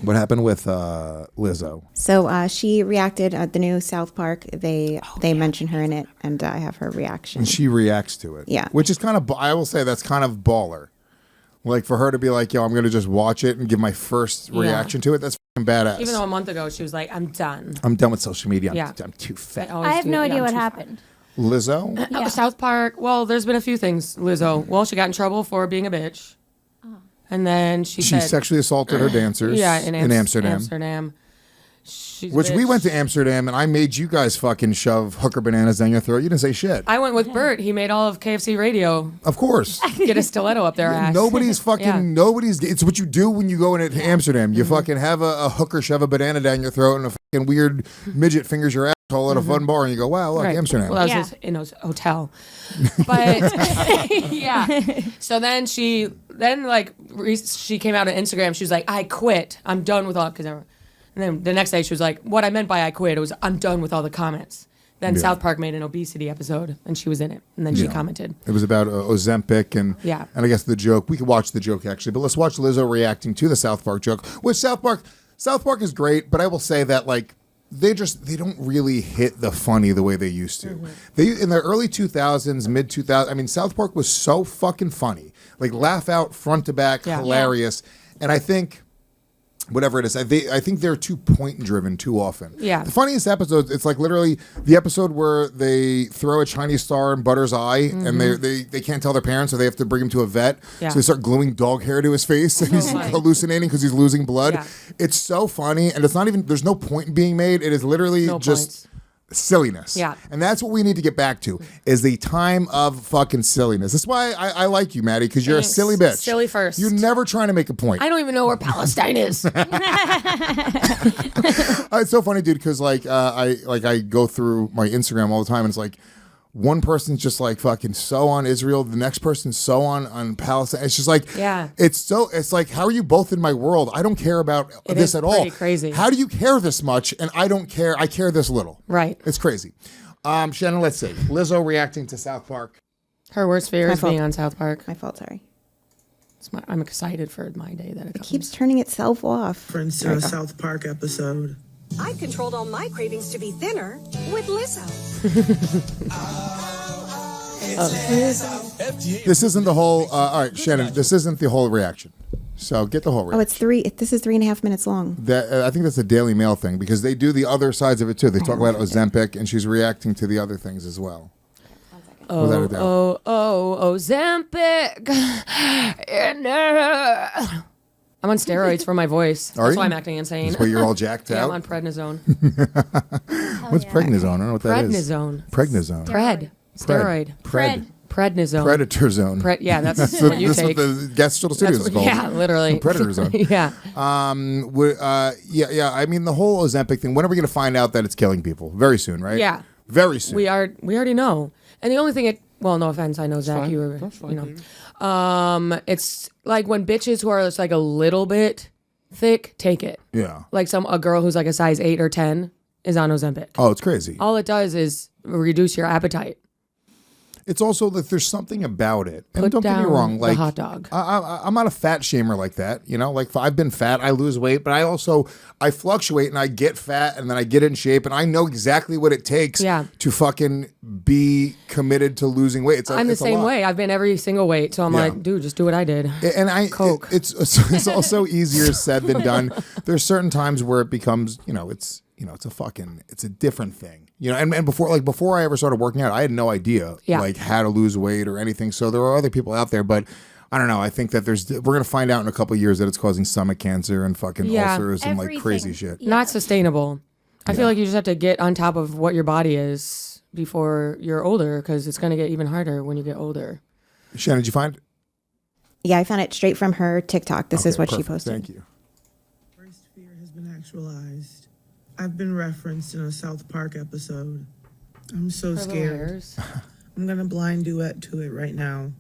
What happened with Lizzo? So she reacted at the new South Park. They mention her in it, and I have her reaction. And she reacts to it. Yeah. Which is kind of, I will say that's kind of baller. Like for her to be like, yo, I'm going to just watch it and give my first reaction to it. That's fucking badass. Even though a month ago she was like, I'm done. I'm done with social media. Yeah. I'm too fat. I have no idea what happened. Lizzo? Yeah. South Park. Well, there's been a few things. Lizzo. Well, she got in trouble for being a bitch. And then she sexually assaulted her dancers in Amsterdam. Which we went to Amsterdam, and I made you guys fucking shove hooker bananas down your throat. You didn't say shit. I went with Bert. He made all of KFC radio. Of course. Get a stiletto up their ass. Nobody's it's what you do when you go into Amsterdam. You fucking have a hooker shove a banana down your throat, and a fucking weird midget fingers your asshole at a fun bar, and you go, wow, look, Amsterdam. Well, that was just in a hotel. But, yeah. So then she came out on Instagram. She was like, I quit. I'm done with all, and then the next day she was like, what I meant by I quit, it was I'm done with all the comments. Then South Park made an obesity episode, and she was in it. And then she commented. It was about Ozempic, and I guess the joke. We could watch the joke, actually. But let's watch Lizzo reacting to the South Park joke. Which South Park is great, but I will say that, like, they don't really hit the funny the way they used to. They in the early 2000s, mid 2000s, I mean, South Park was so fucking funny. Like, laugh out, front to back, hilarious. And I think... whatever it is, I think they're too point driven too often. Yeah. The funniest episodes, it's like literally the episode where they throw a Chinese star in Butter's eye, and they can't tell their parents, so they have to bring him to a vet. Yeah. So they start gluing dog hair to his face, and he's hallucinating because he's losing blood. Yeah. It's so funny, and it's not even, there's no point being made. It is literally just silliness. Yeah. And that's what we need to get back to, is the time of fucking silliness. That's why I like you, Maddy, because you're a silly bitch. Silly first. You're never trying to make a point. I don't even know where Palestine is. It's so funny, dude, because I go through my Instagram all the time, and it's like one person's just like fucking so on Israel, the next person's so on Palestine. It's just like, it's like, how are you both in my world? I don't care about this at all. Crazy. How do you care this much? And I don't care. I care this little. Right. It's crazy. Shannon, let's see. Lizzo reacting to South Park. Her worst fear is being on South Park. My fault, sorry. I'm excited for my day that it keeps turning itself off. For instance, a South Park episode. I controlled all my cravings to be thinner with Lizzo. This isn't the whole, all right, Shannon, this isn't the whole reaction. So get the whole reaction. This is 3.5 minutes long. I think that's a Daily Mail thing, because they do the other sides of it too. They talk about Ozempic, and she's reacting to the other things as well. Ozempic. I'm on steroids for my voice. That's why I'm acting insane. That's why you're all jacked out? I'm on prednisone. What's prednisone? I don't know what that is. Prednisone. Steroid. Prednisone. Predator zone. Yeah, that's what you take. That's what the gas studios is called. Yeah, literally. Predator zone. Yeah. Yeah. I mean, the whole Ozempic thing, when are we going to find out that it's killing people? Very soon, right? Yeah. Very soon. We already know. And the only thing well, no offense, I know, Zach, you were, it's like when bitches who are just like a little bit thick take it. Yeah. Like a girl who's like a size 8 or 10 is on Ozempic. Oh, it's crazy. All it does is reduce your appetite. It's also that there's something about it. And Put don't get me down wrong, like the hot dog. I'm not a fat shamer like that. You know, like I've been fat, I lose weight, but I fluctuate and I get fat and then I get in shape, and I know exactly what it takes to fucking be committed to losing weight. I'm the same way. I've been every single weight, so I'm like, dude, just do what I did. And Coke. It's also easier said than done. There's certain times where it becomes, it's a different thing. And before I ever started working out, I had no idea like how to lose weight or anything. So there are other people out there, but I don't know. I think that we're going to find out in a couple of years that it's causing stomach cancer and fucking ulcers and like crazy shit. Not sustainable. I feel like you just have to get on top of what your body is before you're older, because it's going to get even harder when you get older. Shannon, did you find it? Yeah, I found it straight from her TikTok. This is what she posted. Thank you. First fear has been actualized. I've been referenced in a South Park episode. I'm so scared. I'm going to blind duet to it right now.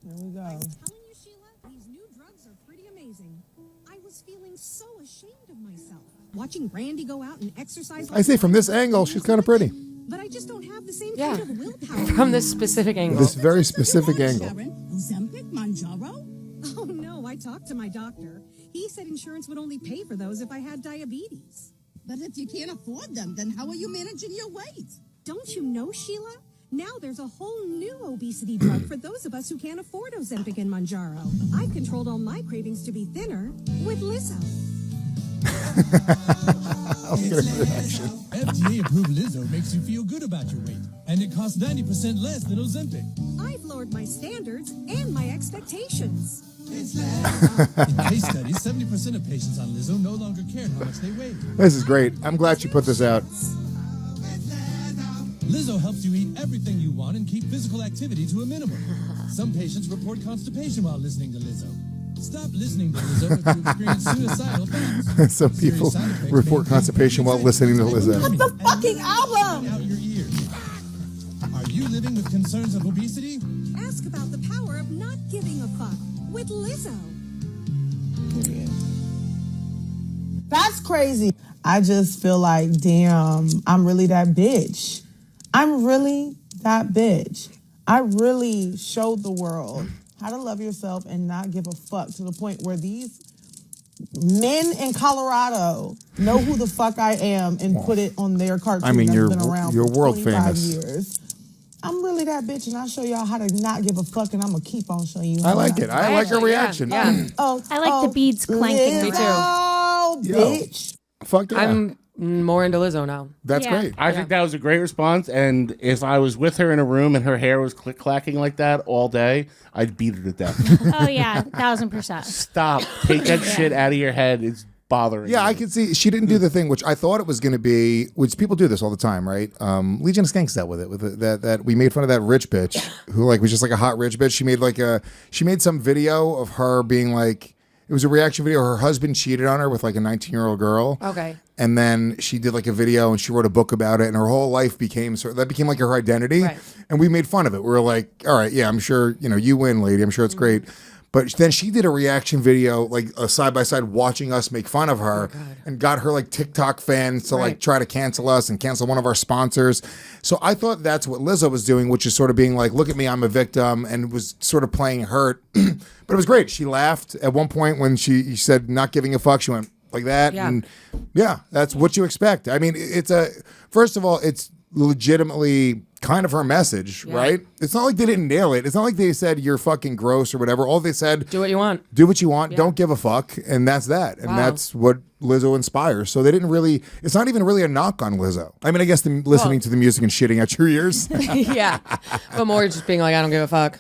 There we go. I was telling you, Sheila, these new drugs are pretty amazing. I was feeling so ashamed of myself. Watching Randy go out and exercise. I say from this angle, she's kind of pretty. But I just don't have the same kind of willpower. From this specific angle. This very specific angle. Ozempic, Manjaro? Oh, no, I talked to my doctor. He said insurance would only pay for those if I had diabetes. But if you can't afford them, then how are you managing your weight? Don't you know, Sheila? Now there's a whole new obesity drug for those of us who can't afford Ozempic and Mounjaro. I've controlled all my cravings to be thinner with Lizzo. FDA-approved Lizzo makes you feel good about your weight, and it costs 90% less than Ozempic. I've lowered my standards and my expectations. In case studies, 70% of patients on Lizzo no longer cared how much they weighed. This is great. I'm glad you put this out. Lizzo helps you eat everything you want and keep physical activity to a minimum. Some patients report constipation while listening to Lizzo. Stop listening to Lizzo if you experience suicidal thoughts. Some people report constipation while listening to Lizzo. What's the fucking album? Out your ears. Are you living with concerns of obesity? Ask about the power of not giving a fuck with Lizzo. That's crazy. I just feel like, damn, I'm really that bitch. I'm really that bitch. I really showed the world how to love yourself and not give a fuck to the point where these men in Colorado know who the fuck I am and put it on their cartoon. I mean, that's you're been around you're for world 25 famous. years. I'm really that bitch, and I'll show y'all how to not give a fuck, and I'm gonna keep on showing you. I like it. I like her reaction. Yeah. I like the beads clanking. Me too. Oh, bitch. Fuck yeah. I'm more into Lizzo now. That's Yeah. great. I think that was a great response, and if I was with her in a room and her hair was click-clacking like that all day, I'd beat her to death. Oh, yeah, 1000%. Stop. Take that shit out of your head. It's bothering Yeah, me. I can see she didn't do the thing which I thought it was going to be. Which people do this all the time, right? Legion of Skanks dealt with it. That we made fun of that rich bitch who like was just like a hot rich bitch. She made some video of her being like. It was a reaction video. Her husband cheated on her with like a 19-year-old girl. Okay. And then she did like a video and she wrote a book about it, and her whole life became that became like her identity. Right. And we made fun of it. We were like, all right, yeah, I'm sure, you win, lady. I'm sure it's great. But then she did a reaction video, like a side-by-side watching us make fun of her, and got her like TikTok fans to like try to cancel us and cancel one of our sponsors. So I thought that's what Lizzo was doing, which is sort of being like, look at me, I'm a victim, and was sort of playing hurt. But it was great. She laughed at one point when she said not giving a fuck. She went like that. Yeah. And yeah, that's what you expect. I mean, first of all, it's legitimately kind of her message, right? It's not like they didn't nail it. It's not like they said you're fucking gross or whatever. All they said, Do what you want. do what you want, don't give a fuck, and that's that. And Wow. that's what Lizzo inspires. So they didn't really, it's not even really a knock on Lizzo. I mean, I guess listening to the music and shitting at your ears. Yeah. But more just being like, I don't give a fuck.